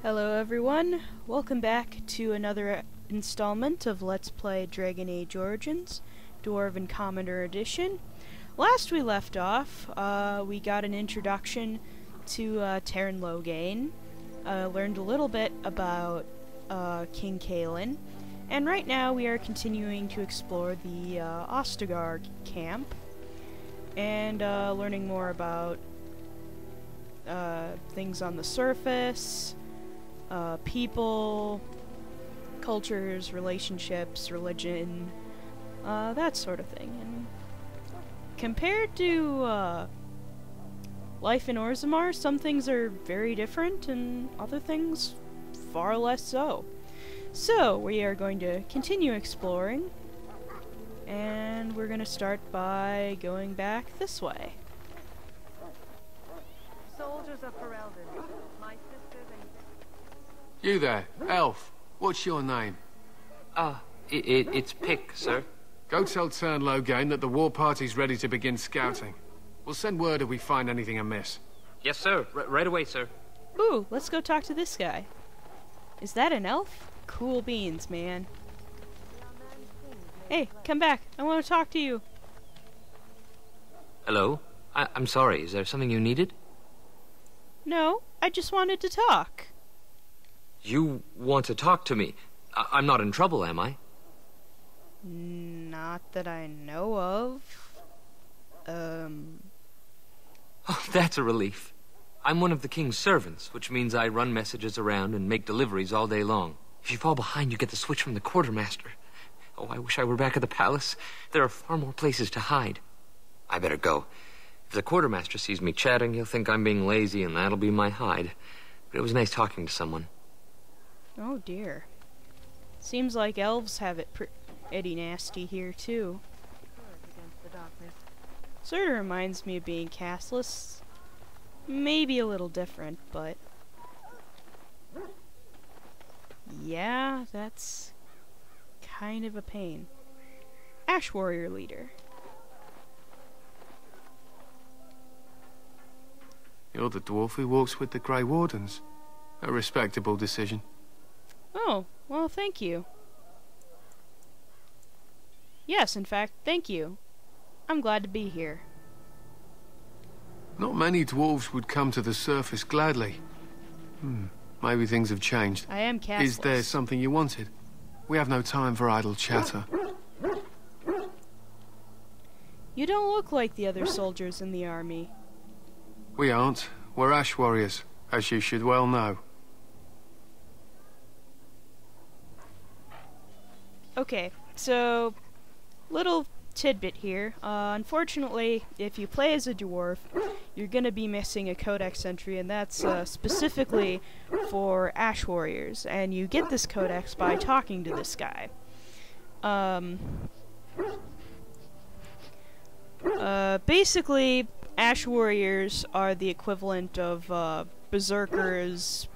Hello everyone, welcome back to another installment of Let's Play Dragon Age Origins, Dwarven Commoner Edition. Last we left off, we got an introduction to Terran Loghain, learned a little bit about King Kaelin, and right now we are continuing to explore the Ostagar camp, and learning more about things on the surface, people, cultures, relationships, religion, that sort of thing. And compared to life in Orzammar, some things are very different and other things far less so. So, we are going to continue exploring, and we're going to start by going back this way. Soldiers of Ferelden, my sisters and... You there, elf. What's your name? It's Pick, sir. Go tell Tern Loghain that the war party's ready to begin scouting. We'll send word if we find anything amiss. Yes, sir. Right away, sir. Ooh, let's go talk to this guy. Is that an elf? Cool beans, man. Hey, come back. I want to talk to you. Hello? I'm sorry. Is there something you needed? No, I just wanted to talk. You want to talk to me? I'm not in trouble, am I? Not that I know of. Oh, that's a relief. I'm one of the king's servants, which means I run messages around and make deliveries all day long. If you fall behind, you get the switch from the quartermaster. Oh, I wish I were back at the palace. There are far more places to hide. I better go. If the quartermaster sees me chatting, he'll think I'm being lazy, and that'll be my hide. But it was nice talking to someone. Oh dear. Seems like elves have it pretty nasty here, too. against the darkness. Sort of reminds me of being castless. Maybe a little different, but... yeah, that's kind of a pain. Ash Warrior Leader. You're the dwarf who walks with the Grey Wardens. A respectable decision. Oh, well, thank you. Yes, in fact, thank you. I'm glad to be here. Not many dwarves would come to the surface gladly. Maybe things have changed. I am castless. Is there something you wanted? We have no time for idle chatter. You don't look like the other soldiers in the army. We aren't. We're Ash Warriors, as you should well know. Okay, so, little tidbit here. Unfortunately, if you play as a dwarf, you're gonna be missing a codex entry, and that's specifically for Ash Warriors, and you get this codex by talking to this guy. Basically, Ash Warriors are the equivalent of berserkers,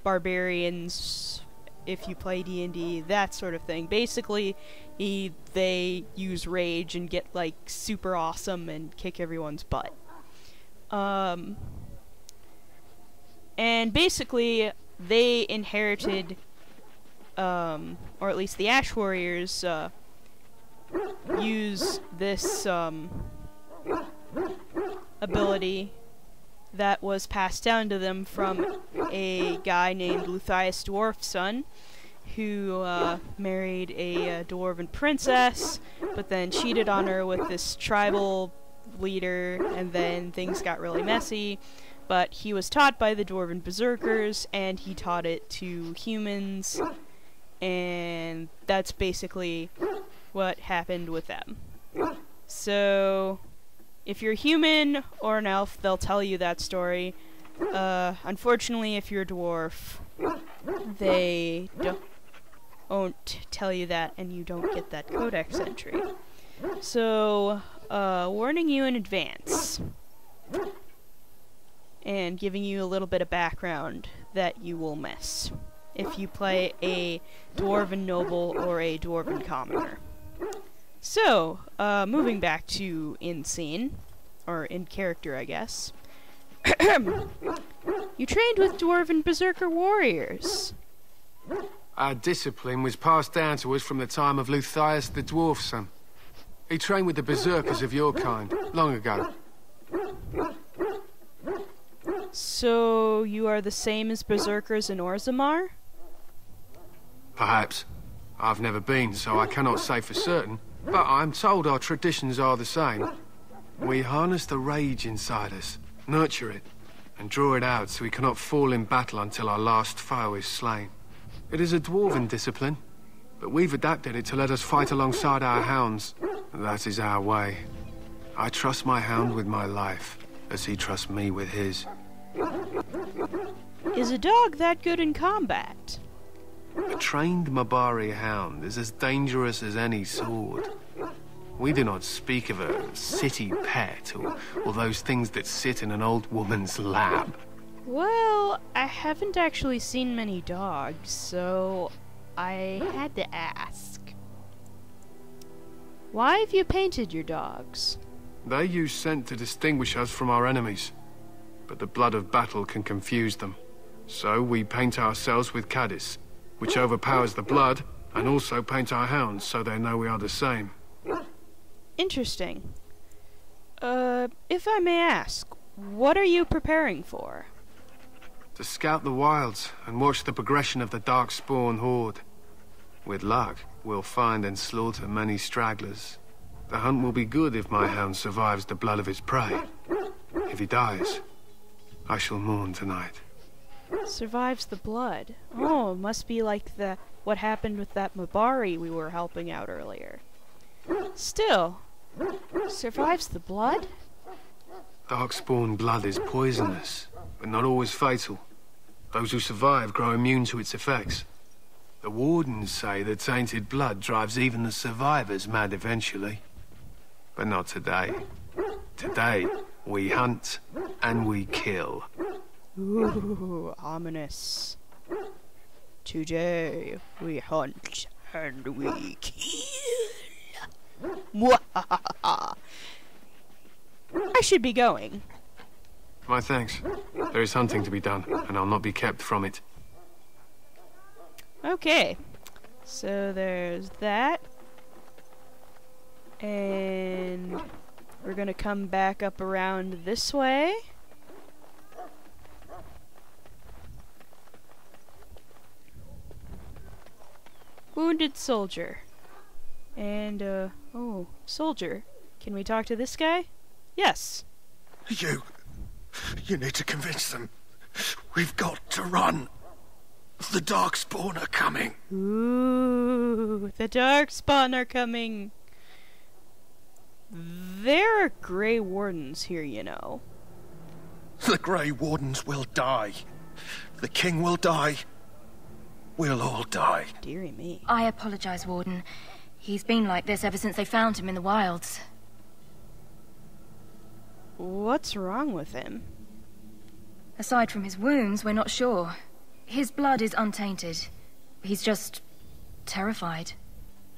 barbarians, if you play D&D, that sort of thing. Basically, they use rage and get, like, super awesome and kick everyone's butt. And basically, they inherited, or at least the Ash Warriors, use this, ability that was passed down to them from a guy named Luthius Dwarf's son, who married a dwarven princess, but then cheated on her with this tribal leader, and then things got really messy. But he was taught by the dwarven berserkers, and he taught it to humans, and that's basically what happened with them. So, if you're human or an elf, they'll tell you that story. Unfortunately, if you're a dwarf, they don't tell you that, and you don't get that codex entry. So, warning you in advance, and giving you a little bit of background that you will miss if you play a dwarven noble or a dwarven commoner. So, moving back to in scene, or in character, I guess. You trained with Dwarven Berserker warriors. Our discipline was passed down to us from the time of Luthias the Dwarf son. He trained with the Berserkers of your kind, long ago. So, you are the same as Berserkers in Orzammar? Perhaps. I've never been, so I cannot say for certain, but I'm told our traditions are the same. We harness the rage inside us, nurture it, and draw it out so we cannot fall in battle until our last foe is slain. It is a dwarven discipline, but we've adapted it to let us fight alongside our hounds. That is our way. I trust my hound with my life, as he trusts me with his. Is a dog that good in combat? A trained Mabari hound is as dangerous as any sword. We do not speak of a city pet or those things that sit in an old woman's lap. Well, I haven't actually seen many dogs, so I had to ask. Why have you painted your dogs? They use scent to distinguish us from our enemies, but the blood of battle can confuse them. So we paint ourselves with caddis, which overpowers the blood, and also paint our hounds so they know we are the same. Interesting. If I may ask, what are you preparing for? To scout the wilds and watch the progression of the Darkspawn horde. With luck, we'll find and slaughter many stragglers. The hunt will be good if my hound survives the blood of his prey. If he dies, I shall mourn tonight. Survives the blood. Oh, must be like what happened with that Mabari we were helping out earlier. Still, survives the blood? Darkspawn blood is poisonous, but not always fatal. Those who survive grow immune to its effects. The Wardens say that tainted blood drives even the survivors mad eventually. But not today. Today, we hunt and we kill. Ooh, ominous. Today, we hunt and we kill. Mwahaha. I should be going. My thanks. There is hunting to be done, and I'll not be kept from it. Okay, so there's that. And we're gonna come back up around this way. Wounded soldier. And, oh, soldier. Can we talk to this guy? Yes. You need to convince them. We've got to run. The Darkspawn are coming. Ooh, the Darkspawn are coming. There are Grey Wardens here, you know. The Grey Wardens will die. The King will die. We'll all die. Dearie me. I apologize, Warden. He's been like this ever since they found him in the wilds. What's wrong with him? Aside from his wounds, we're not sure. His blood is untainted. He's just terrified.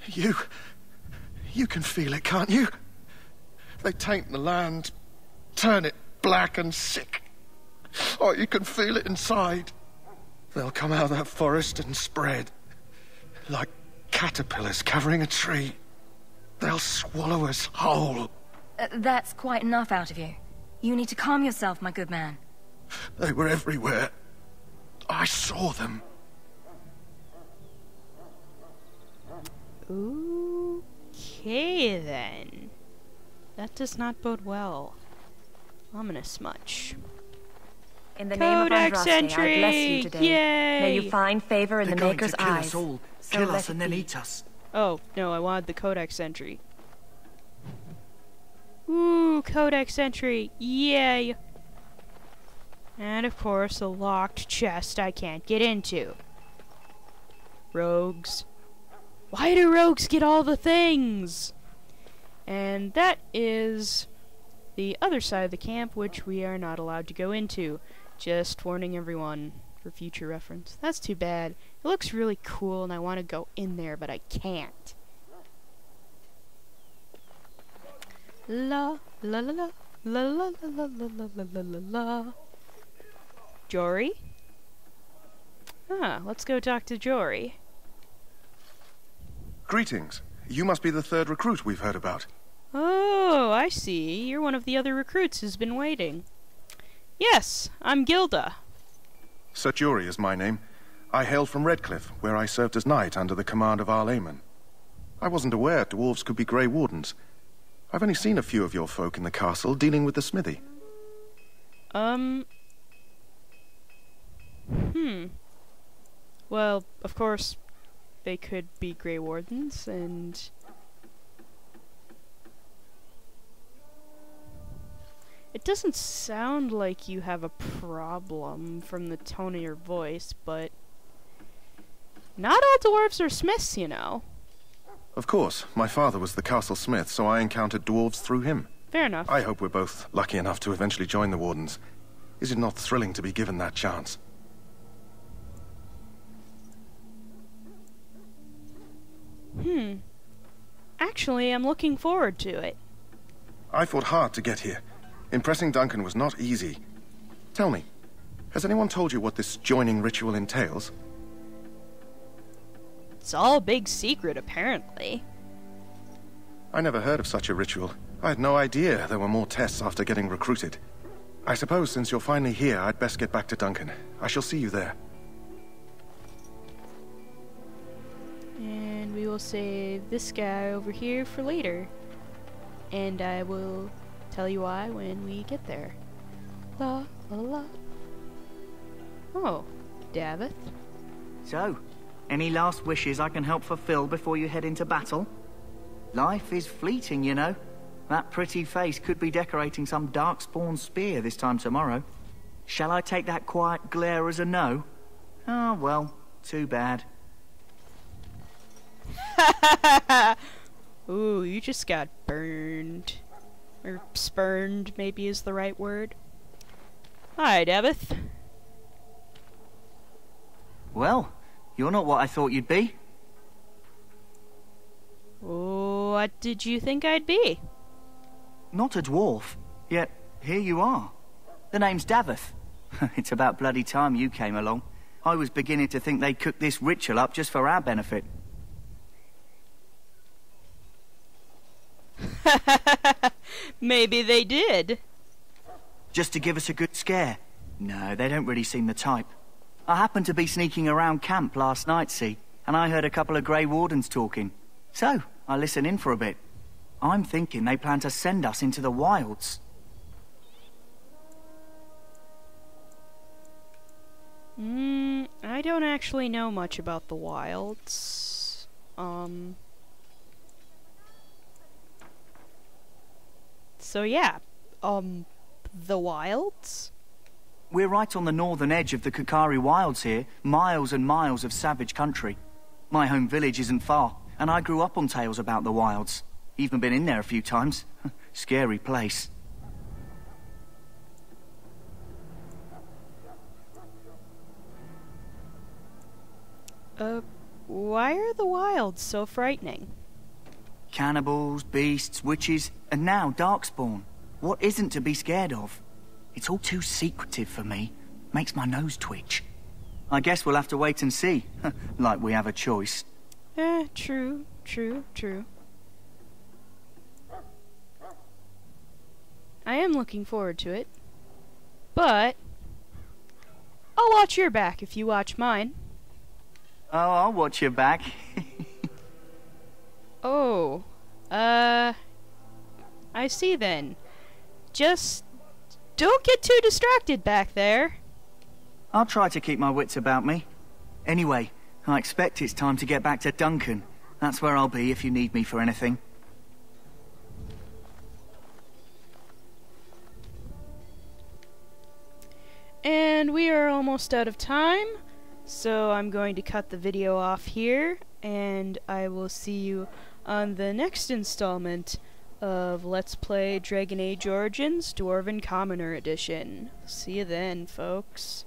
You can feel it, can't you? They taint the land, turn it black and sick. Oh, you can feel it inside. They'll come out of that forest and spread. Like caterpillars covering a tree. They'll swallow us whole. That's quite enough out of you. You need to calm yourself, my good man. They were everywhere. I saw them. Okay, then. That does not bode well. Ominous much. In the name of Codex Andraste, I entry! bless you today. Yay! May you find favor in They're the going Maker's to kill eyes. us all. So Kill let us and it then be. eat us. Oh, no, I wanted the Codex entry. Ooh, Codex entry. Yay! And of course, a locked chest I can't get into. Rogues. Why do rogues get all the things? And that is the other side of the camp, which we are not allowed to go into. Just warning everyone for future reference. That's too bad. It looks really cool and I want to go in there, but I can't. La la la la la la la la la la la la la. Jory? Let's go talk to Jory. Greetings. You must be the third recruit we've heard about. Oh, I see. You're one of the other recruits who's been waiting. Yes, I'm Gilda. Sir Jory is my name. I hail from Redcliffe, where I served as knight under the command of Arl Eamon. I wasn't aware dwarves could be Grey Wardens. I've only seen a few of your folk in the castle dealing with the smithy. Well, of course, they could be Grey Wardens, and... It doesn't sound like you have a problem from the tone of your voice, but... Not all dwarves are smiths, you know. Of course, my father was the castle smith, so I encountered dwarves through him. Fair enough. I hope we're both lucky enough to eventually join the Wardens. Is it not thrilling to be given that chance? Actually, I'm looking forward to it. I fought hard to get here. Impressing Duncan was not easy. Tell me, has anyone told you what this joining ritual entails? It's all a big secret, apparently. I never heard of such a ritual. I had no idea there were more tests after getting recruited. I suppose since you're finally here, I'd best get back to Duncan. I shall see you there. And we will save this guy over here for later. And I will tell you why when we get there. La la la. Oh, Davith. So, any last wishes I can help fulfill before you head into battle? Life is fleeting, you know. That pretty face could be decorating some darkspawn spear this time tomorrow. Shall I take that quiet glare as a no? Oh, well, too bad. Ooh, you just got burned. Or spurned, maybe is the right word. Hi, Davith. Well, you're not what I thought you'd be. What did you think I'd be? Not a dwarf, yet here you are. The name's Davith. It's about bloody time you came along. I was beginning to think they'd cooked this ritual up just for our benefit. Maybe they did. Just to give us a good scare. No, they don't really seem the type. I happened to be sneaking around camp last night, see, and I heard a couple of Grey Wardens talking. So, I listened in for a bit. I'm thinking they plan to send us into the wilds. I don't actually know much about the wilds. So yeah, the wilds? We're right on the northern edge of the Kakari Wilds here, miles and miles of savage country. My home village isn't far, and I grew up on tales about the wilds. Even been in there a few times. Scary place. Why are the wilds so frightening? Cannibals, beasts, witches, and now darkspawn. What isn't to be scared of? It's all too secretive for me. Makes my nose twitch. I guess we'll have to wait and see. Like we have a choice. True. I am looking forward to it. But I'll watch your back if you watch mine. Oh, I'll watch your back. Oh. I see then. Just don't get too distracted back there. I'll try to keep my wits about me. Anyway, I expect it's time to get back to Duncan. That's where I'll be if you need me for anything. And we are almost out of time, so I'm going to cut the video off here, and I will see you on the next installment of Let's Play Dragon Age Origins Dwarven Commoner Edition. See you then, folks.